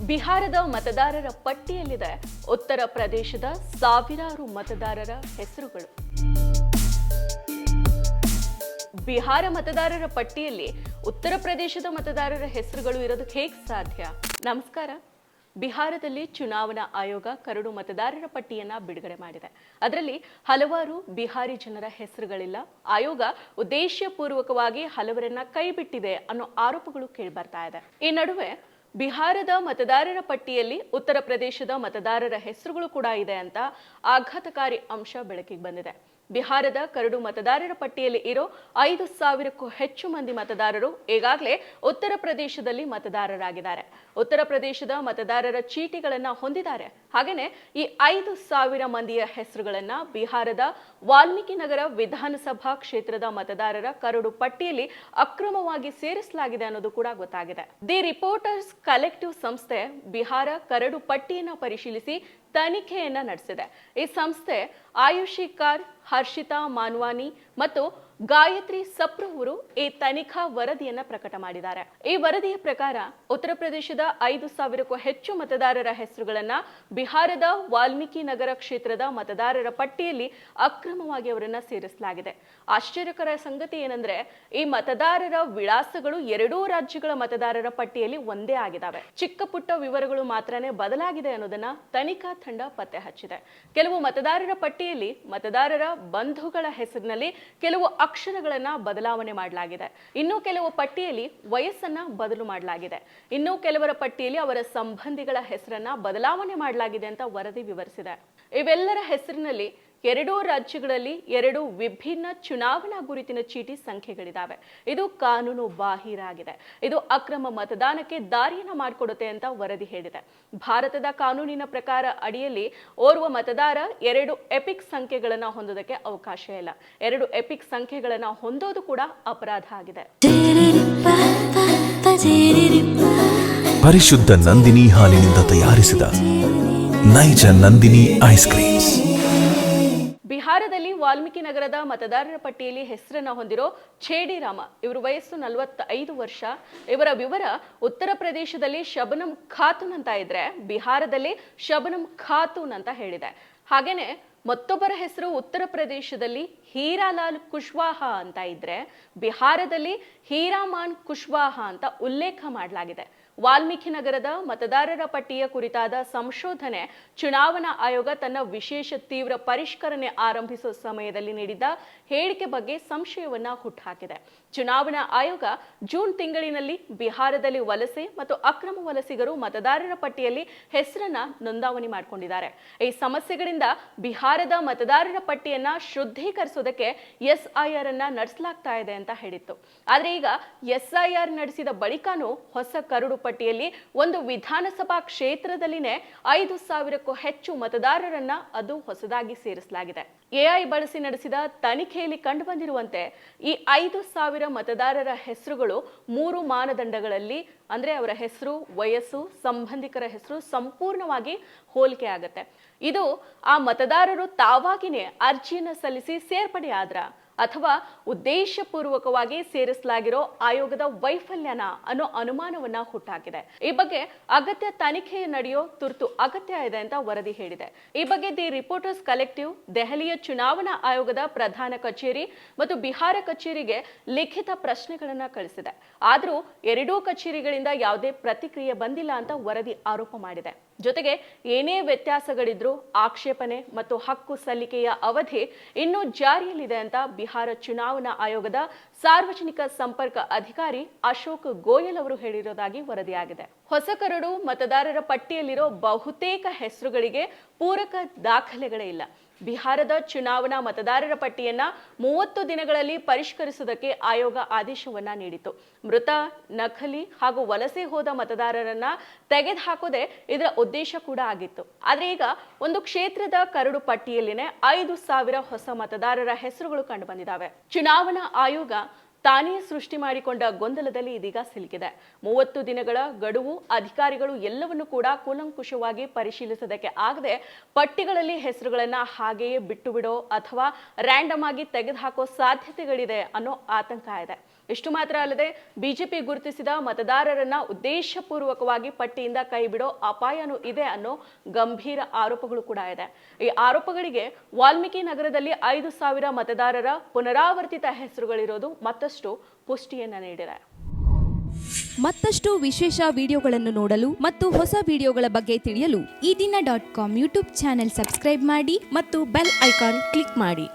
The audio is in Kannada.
ಬಿಹಾರದ ಮತದಾರರ ಪಟ್ಟಿಯಲ್ಲಿದೆ ಉತ್ತರ ಪ್ರದೇಶದ ಸಾವಿರಾರು ಮತದಾರರ ಹೆಸರುಗಳು. ಬಿಹಾರ ಮತದಾರರ ಪಟ್ಟಿಯಲ್ಲಿ ಉತ್ತರ ಪ್ರದೇಶದ ಮತದಾರರ ಹೆಸರುಗಳು ಇರೋದಕ್ಕೆ ಹೇಗೆ ಸಾಧ್ಯ? ನಮಸ್ಕಾರ. ಬಿಹಾರದಲ್ಲಿ ಚುನಾವಣಾ ಆಯೋಗ ಕರಡು ಮತದಾರರ ಪಟ್ಟಿಯನ್ನ ಬಿಡುಗಡೆ ಮಾಡಿದೆ. ಅದರಲ್ಲಿ ಹಲವಾರು ಬಿಹಾರಿ ಜನರ ಹೆಸರುಗಳಿಲ್ಲ. ಆಯೋಗ ಉದ್ದೇಶಪೂರ್ವಕವಾಗಿ ಹಲವರನ್ನ ಕೈಬಿಟ್ಟಿದೆ ಅನ್ನೋ ಆರೋಪಗಳು ಕೇಳಿಬರ್ತಾ ಇದೆ. ಈ ನಡುವೆ ಬಿಹಾರದ ಮತದಾರರ ಪಟ್ಟಿಯಲ್ಲಿ ಉತ್ತರ ಪ್ರದೇಶದ ಮತದಾರರ ಹೆಸರುಗಳು ಕೂಡ ಇದೆ ಅಂತ ಆಘಾತಕಾರಿ ಅಂಶ ಬೆಳಕಿಗೆ ಬಂದಿದೆ. ಬಿಹಾರದ ಕರಡು ಮತದಾರರ ಪಟ್ಟಿಯಲ್ಲಿ ಇರೋ 5,000ಕ್ಕೂ ಹೆಚ್ಚು ಮಂದಿ ಮತದಾರರು ಈಗಾಗಲೇ ಉತ್ತರ ಪ್ರದೇಶದಲ್ಲಿ ಮತದಾರರಾಗಿದ್ದಾರೆ. ಉತ್ತರ ಪ್ರದೇಶದ ಮತದಾರರ ಚೀಟಿಗಳನ್ನ ಹೊಂದಿದ್ದಾರೆ. ಹಾಗೇನೆ ಈ 5,000 ಮಂದಿಯ ಹೆಸರುಗಳನ್ನ ಬಿಹಾರದ ವಾಲ್ಮೀಕಿ ನಗರ ವಿಧಾನಸಭಾ ಕ್ಷೇತ್ರದ ಮತದಾರರ ಕರಡು ಪಟ್ಟಿಯಲ್ಲಿ ಅಕ್ರಮವಾಗಿ ಸೇರಿಸಲಾಗಿದೆ ಅನ್ನೋದು ಕೂಡ ಗೊತ್ತಾಗಿದೆ. ದಿ ರಿಪೋರ್ಟರ್ಸ್ ಕಲೆಕ್ಟಿವ್ ಸಂಸ್ಥೆ ಬಿಹಾರ ಕರಡು ಪಟ್ಟಿಯನ್ನ ಪರಿಶೀಲಿಸಿ ತನಿಖೆಯನ್ನ ನಡೆಸಿದೆ. ಈ ಸಂಸ್ಥೆ ಆಯುಷಿ ಕಾರ್, ಹರ್ಷಿತಾ ಮಾನ್ವಾನಿ ಮತ್ತು ಗಾಯತ್ರಿ ಸಪ್ರು ಅವರು ಈ ತನಿಖಾ ವರದಿಯನ್ನ ಪ್ರಕಟ ಮಾಡಿದ್ದಾರೆ. ಈ ವರದಿಯ ಪ್ರಕಾರ ಉತ್ತರ ಪ್ರದೇಶದ 5,000ಕ್ಕೂ ಹೆಚ್ಚು ಮತದಾರರ ಹೆಸರುಗಳನ್ನ ಬಿಹಾರದ ವಾಲ್ಮೀಕಿ ನಗರ ಕ್ಷೇತ್ರದ ಮತದಾರರ ಪಟ್ಟಿಯಲ್ಲಿ ಅಕ್ರಮವಾಗಿ ಅವರನ್ನ ಸೇರಿಸಲಾಗಿದೆ. ಆಶ್ಚರ್ಯಕರ ಸಂಗತಿ ಏನಂದ್ರೆ ಈ ಮತದಾರರ ವಿಳಾಸಗಳು ಎರಡೂ ರಾಜ್ಯಗಳ ಮತದಾರರ ಪಟ್ಟಿಯಲ್ಲಿ ಒಂದೇ ಆಗಿದ್ದಾವೆ. ಚಿಕ್ಕ ಪುಟ್ಟ ವಿವರಗಳು ಮಾತ್ರನೇ ಬದಲಾಗಿದೆ ಅನ್ನೋದನ್ನ ತನಿಖಾ ತಂಡ ಪತ್ತೆ ಹಚ್ಚಿದೆ. ಕೆಲವು ಮತದಾರರ ಪಟ್ಟಿಯಲ್ಲಿ ಮತದಾರರ ಬಂಧುಗಳ ಹೆಸರಿನಲ್ಲಿ ಕೆಲವು ಅಕ್ಷರಗಳನ್ನ ಬದಲಾವಣೆ ಮಾಡಲಾಗಿದೆ. ಇನ್ನು ಕೆಲವು ಪಟ್ಟಿಯಲ್ಲಿ ವಯಸ್ಸನ್ನ ಬದಲು ಮಾಡಲಾಗಿದೆ. ಇನ್ನು ಕೆಲವರ ಪಟ್ಟಿಯಲ್ಲಿ ಅವರ ಸಂಬಂಧಿಗಳ ಹೆಸರನ್ನ ಬದಲಾವಣೆ ಮಾಡಲಾಗಿದೆ ಅಂತ ವರದಿ ವಿವರಿಸಿದೆ. ಇವೆಲ್ಲರ ಹೆಸರಿನಲ್ಲಿ ಎರಡೂ ರಾಜ್ಯಗಳಲ್ಲಿ 2 ವಿಭಿನ್ನ ಚುನಾವಣಾ ಗುರುತಿನ ಚೀಟಿ ಸಂಖ್ಯೆಗಳಿದ್ದಾವೆ. ಇದು ಕಾನೂನು ಬಾಹಿರ ಆಗಿದೆ. ಇದು ಅಕ್ರಮ ಮತದಾನಕ್ಕೆ ದಾರಿಯನ್ನ ಮಾಡಿಕೊಡುತ್ತೆ ಅಂತ ವರದಿ ಹೇಳಿದೆ. ಭಾರತದ ಕಾನೂನಿನ ಪ್ರಕಾರ ಅಡಿಯಲ್ಲಿ ಓರ್ವ ಮತದಾರ 2 ಎಪಿಕ್ ಸಂಖ್ಯೆಗಳನ್ನ ಹೊಂದೋದಕ್ಕೆ ಅವಕಾಶ ಇಲ್ಲ. 2 ಎಪಿಕ್ ಸಂಖ್ಯೆಗಳನ್ನ ಹೊಂದೋದು ಕೂಡ ಅಪರಾಧ ಆಗಿದೆ. ಪರಿಶುದ್ಧ ನಂದಿನಿ ಹಾಲಿನಿಂದ ತಯಾರಿಸಿದ ನೈಜ ನಂದಿನಿ ಐಸ್ ಕ್ರೀಮ್ಸ್. ಬಿಹಾರದಲ್ಲಿ ವಾಲ್ಮೀಕಿ ನಗರದ ಮತದಾರರ ಪಟ್ಟಿಯಲ್ಲಿ ಹೆಸರನ್ನ ಹೊಂದಿರೋ ಛೇಡಿ ರಾಮ, ಇವರು ವಯಸ್ಸು 45 ವರ್ಷ. ಇವರ ವಿವರ ಉತ್ತರ ಪ್ರದೇಶದಲ್ಲಿ ಶಬನಂ ಖಾತೂನ್ ಅಂತ ಇದ್ರೆ ಬಿಹಾರದಲ್ಲಿ ಶಬನಂ ಖಾತೂನ್ ಅಂತ ಹೇಳಿದೆ. ಹಾಗೇನೆ ಮತ್ತೊಬ್ಬರ ಹೆಸರು ಉತ್ತರ ಪ್ರದೇಶದಲ್ಲಿ ಹೀರಾಲಾಲ್ ಕುಶ್ವಾಹ ಅಂತ ಇದ್ರೆ ಬಿಹಾರದಲ್ಲಿ ಹೀರಾಮಾನ್ ಕುಶ್ವಾಹ ಅಂತ ಉಲ್ಲೇಖ ಮಾಡಲಾಗಿದೆ. ವಾಲ್ಮೀಕಿ ನಗರದ ಮತದಾರರ ಪಟ್ಟಿಯ ಕುರಿತಾದ ಸಂಶೋಧನೆ ಚುನಾವಣಾ ಆಯೋಗ ತನ್ನ ವಿಶೇಷ ತೀವ್ರ ಪರಿಷ್ಕರಣೆ ಆರಂಭಿಸುವ ಸಮಯದಲ್ಲಿ ನೀಡಿದ್ದ ಹೇಳಿಕೆ ಬಗ್ಗೆ ಸಂಶಯವನ್ನ ಹುಟ್ಟುಹಾಕಿದೆ. ಚುನಾವಣಾ ಆಯೋಗ ಜೂನ್ ತಿಂಗಳಿನಲ್ಲಿ ಬಿಹಾರದಲ್ಲಿ ವಲಸೆ ಮತ್ತು ಅಕ್ರಮ ವಲಸಿಗರು ಮತದಾರರ ಪಟ್ಟಿಯಲ್ಲಿ ಹೆಸರನ್ನ ನೋಂದಾವಣಿ ಮಾಡಿಕೊಂಡಿದ್ದಾರೆ. ಈ ಸಮಸ್ಯೆಗಳಿಂದ ಬಿಹಾರದ ಮತದಾರರ ಪಟ್ಟಿಯನ್ನ ಶುದ್ಧೀಕರಿಸೋದಕ್ಕೆ SIR ಅನ್ನ ನಡೆಸಲಾಗ್ತಾ ಇದೆ ಅಂತ ಹೇಳಿತ್ತು. ಆದ್ರೆ ಈಗ SIR ನಡೆಸಿದ ಬಳಿಕನೂ ಹೊಸ ಕರಡು ಪಟ್ಟಿಯಲ್ಲಿ ಒಂದು ವಿಧಾನಸಭಾ ಕ್ಷೇತ್ರದಲ್ಲಿನೇ 5,000ಕ್ಕೂ ಹೆಚ್ಚು ಮತದಾರರನ್ನ ಅದು ಹೊಸದಾಗಿ ಸೇರಿಸಲಾಗಿದೆ. AI ಬಳಸಿ ನಡೆಸಿದ ತನಿಖೆಯಲ್ಲಿ ಕಂಡು ಬಂದಿರುವಂತೆ ಈ 5,000 ಮತದಾರರ ಹೆಸರುಗಳು 3 ಮಾನದಂಡಗಳಲ್ಲಿ ಅಂದ್ರೆ ಅವರ ಹೆಸರು, ವಯಸ್ಸು, ಸಂಬಂಧಿಕರ ಹೆಸರು ಸಂಪೂರ್ಣವಾಗಿ ಹೋಲಿಕೆ ಆಗುತ್ತೆ. ಇದು ಆ ಮತದಾರರು ತಾವಾಗಿನೇ ಅರ್ಜಿಯನ್ನು ಸಲ್ಲಿಸಿ ಸೇರ್ಪಡೆ ಆದ್ರ ಅಥವಾ ಉದ್ದೇಶಪೂರ್ವಕವಾಗಿ ಸೇರಿಸಲಾಗಿರೋ ಆಯೋಗದ ವೈಫಲ್ಯನ ಅನ್ನೋ ಅನುಮಾನವನ್ನ ಹುಟ್ಟಾಕಿದೆ. ಈ ಬಗ್ಗೆ ಅಗತ್ಯ ತನಿಖೆ ನಡೆಯೋ ತುರ್ತು ಅಗತ್ಯ ಇದೆ ಅಂತ ವರದಿ ಹೇಳಿದೆ. ಈ ಬಗ್ಗೆ ದಿ ರಿಪೋರ್ಟರ್ಸ್ ಕಲೆಕ್ಟಿವ್ ದೆಹಲಿಯ ಚುನಾವಣಾ ಆಯೋಗದ ಪ್ರಧಾನ ಕಚೇರಿ ಮತ್ತು ಬಿಹಾರ ಕಚೇರಿಗೆ ಲಿಖಿತ ಪ್ರಶ್ನೆಗಳನ್ನ ಕಳಿಸಿದೆ. ಆದ್ರೂ ಎರಡೂ ಕಚೇರಿಗಳಿಂದ ಯಾವುದೇ ಪ್ರತಿಕ್ರಿಯೆ ಬಂದಿಲ್ಲ ಅಂತ ವರದಿ ಆರೋಪ ಮಾಡಿದೆ. ಜೊತೆಗೆ ಏನೇ ವ್ಯತ್ಯಾಸಗಳಿದ್ರೂ ಆಕ್ಷೇಪಣೆ ಮತ್ತು ಹಕ್ಕು ಸಲ್ಲಿಕೆಯ ಅವಧಿ ಇನ್ನೂ ಜಾರಿಯಲ್ಲಿದೆ ಅಂತ ಬಿಹಾರ ಚುನಾವಣಾ ಆಯೋಗದ ಸಾರ್ವಜನಿಕ ಸಂಪರ್ಕ ಅಧಿಕಾರಿ ಅಶೋಕ್ ಗೋಯಲ್ ಅವರು ಹೇಳಿರೋದಾಗಿ ವರದಿಯಾಗಿದೆ. ಹೊಸ ಕರಡು ಮತದಾರರ ಪಟ್ಟಿಯಲ್ಲಿರೋ ಬಹುತೇಕ ಹೆಸರುಗಳಿಗೆ ಪೂರಕ ದಾಖಲೆಗಳೇ ಇಲ್ಲ. ಬಿಹಾರದ ಚುನಾವಣಾ ಮತದಾರರ ಪಟ್ಟಿಯನ್ನ 30 ದಿನಗಳಲ್ಲಿ ಪರಿಷ್ಕರಿಸುವುದಕ್ಕೆ ಆಯೋಗ ಆದೇಶವನ್ನ ನೀಡಿತು. ಮೃತ, ನಕಲಿ ಹಾಗೂ ವಲಸೆ ಹೋದ ಮತದಾರರನ್ನ ತೆಗೆದುಹಾಕೋದೇ ಇದರ ಉದ್ದೇಶ ಕೂಡ ಆಗಿತ್ತು. ಆದ್ರೆ ಈಗ ಒಂದು ಕ್ಷೇತ್ರದ ಕರಡು ಪಟ್ಟಿಯಲ್ಲಿನೇ 5,000 ಹೊಸ ಮತದಾರರ ಹೆಸರುಗಳು ಕಂಡು ಬಂದಿದ್ದಾವೆ. ಚುನಾವಣಾ ಆಯೋಗ ತಾನೇ ಸೃಷ್ಟಿ ಮಾಡಿಕೊಂಡ ಗೊಂದಲದಲ್ಲಿ ಇದೀಗ ಸಿಲುಕಿದೆ. 30 ದಿನಗಳ ಗಡುವು ಅಧಿಕಾರಿಗಳು ಎಲ್ಲವನ್ನೂ ಕೂಡ ಕೂಲಂಕುಷವಾಗಿ ಪರಿಶೀಲಿಸೋದಕ್ಕೆ ಆಗದೆ ಪಟ್ಟಿಗಳಲ್ಲಿ ಹೆಸರುಗಳನ್ನ ಹಾಗೆಯೇ ಬಿಟ್ಟು ಬಿಡೋ ಅಥವಾ ರ್ಯಾಂಡಮ್ ಆಗಿ ತೆಗೆದುಹಾಕೋ ಸಾಧ್ಯತೆಗಳಿದೆ ಅನ್ನೋ ಆತಂಕ ಇದೆ. ಇಷ್ಟು ಮಾತ್ರ ಅಲ್ಲದೆ ಬಿಜೆಪಿ ಗುರುತಿಸಿದ ಮತದಾರರನ್ನ ಉದ್ದೇಶಪೂರ್ವಕವಾಗಿ ಪಟ್ಟಿಯಿಂದ ಕೈಬಿಡೋ ಅಪಾಯನೂ ಇದೆ ಅನ್ನೋ ಗಂಭೀರ ಆರೋಪಗಳು ಕೂಡ ಇದೆ. ಈ ಆರೋಪಗಳಿಗೆ ವಾಲ್ಮೀಕಿ ನಗರದಲ್ಲಿ 5,000 ಮತದಾರರ ಪುನರಾವರ್ತಿತ ಹೆಸರುಗಳಿರೋದು ಮತ್ತಷ್ಟು ಪುಷ್ಟಿಯನ್ನ ನೀಡಿದೆ. ಮತ್ತಷ್ಟು ವಿಶೇಷ ವಿಡಿಯೋಗಳನ್ನು ನೋಡಲು ಮತ್ತು ಹೊಸ ವಿಡಿಯೋಗಳ ಬಗ್ಗೆ ತಿಳಿಯಲು ಈ ದಿನ .com ಯೂಟ್ಯೂಬ್ ಚಾನೆಲ್ ಸಬ್ಸ್ಕ್ರೈಬ್ ಮಾಡಿ ಮತ್ತು ಬೆಲ್ ಐಕಾನ್ ಕ್ಲಿಕ್ ಮಾಡಿ.